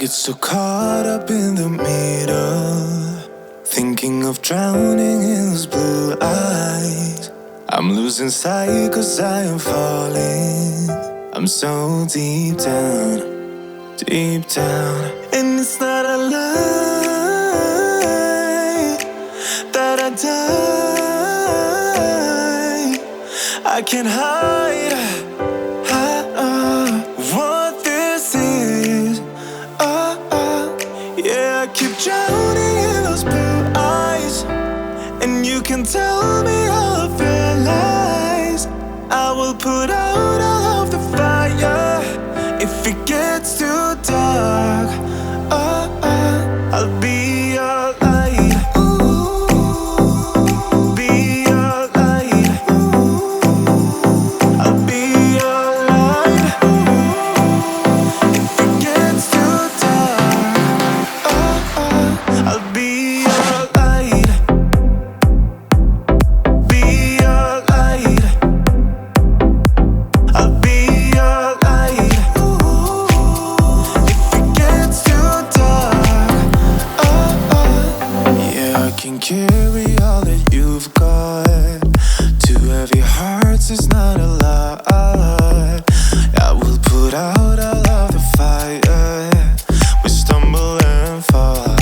get so caught up in the middle, thinking of drowning in those blue eyes. I'm losing sight 'cause I am falling. I'm so deep down, deep down. And it's not a lie that I die. I can't hide what this is. Yeah, I keep drowning in those blue eyes, and you can tell me all of your lies. I will put out all of the fire if it gets too dark. I'll be your light. Be your light. I'll be your light. If it gets too dark, I'll be your light. Be your light. I'll be your light. If it gets too dark, yeah, I can carry all that you've got. Two heavy hearts is not a lot. I will put out all of the fire. We stumble and fall,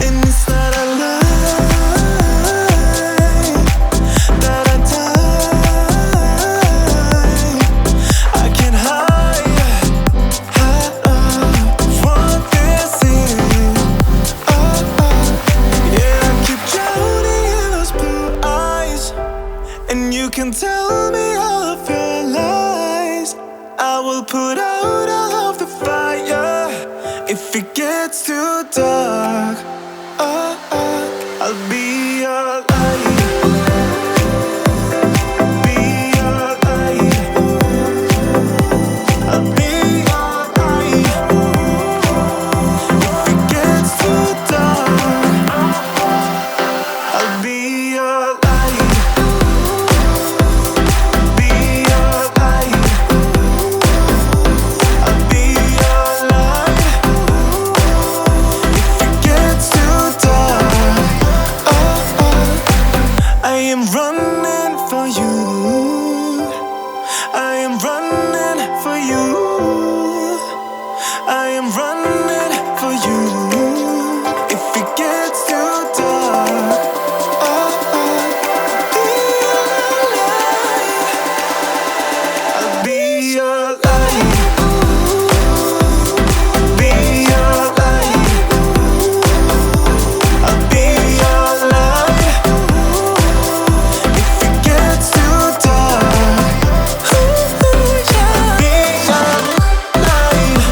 and it's not a lie that I die. I can't hide what this is. Yeah, I keep drowning in those blue eyes, and you can tell me all of your lies. I will put out all of the fire if it gets too dark. I'll be your light. Be your light. I'll be your light. If it gets too dark, I'll be your light. Be your light. I'll be your light. If it gets too dark, I am running for you. I am running for you. I am running for you. If it gets too dark, I'll be your light. Be your light. I'll be your light. If it gets too dark, I'll be your light.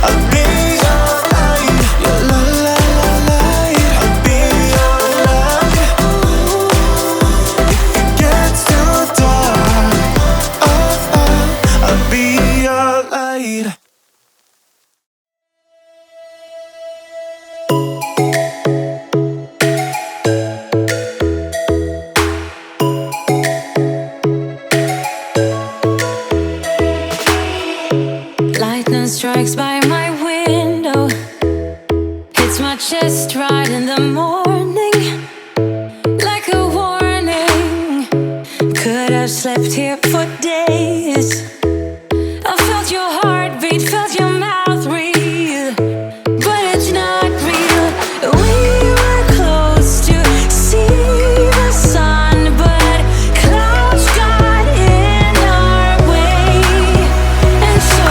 I'll be your light. Your light. I'll be your light. If it gets too dark, I'll be your light. Lightning strikes by my window, hits my chest right in the morning, like a warning. Could have slept here for days. I felt your heartbeat, felt your mouth breathe, but it's not real. We were close to see the sun, but clouds got in our way, and so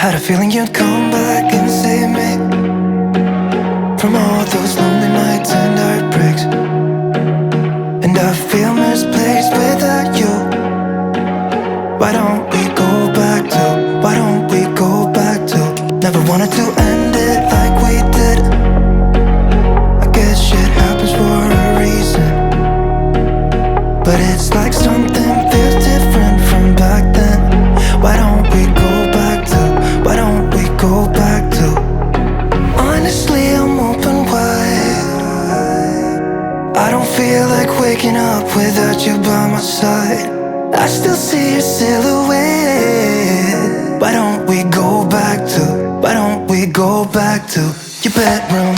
Had a feeling you'd come back and save me from all those lonely nights and heartbreaks. And I feel misplaced without you. Why don't we go back to, why don't we go back to? Never wanted to end it like we did. I guess shit happens for a reason, but it's like something feels different from back then. Why don't we go back to, why don't we go back to? Honestly, I'm open wide. I don't feel like waking up without you by my side. I still see your silhouette. Why don't we go back to, why don't we go back to your bedroom?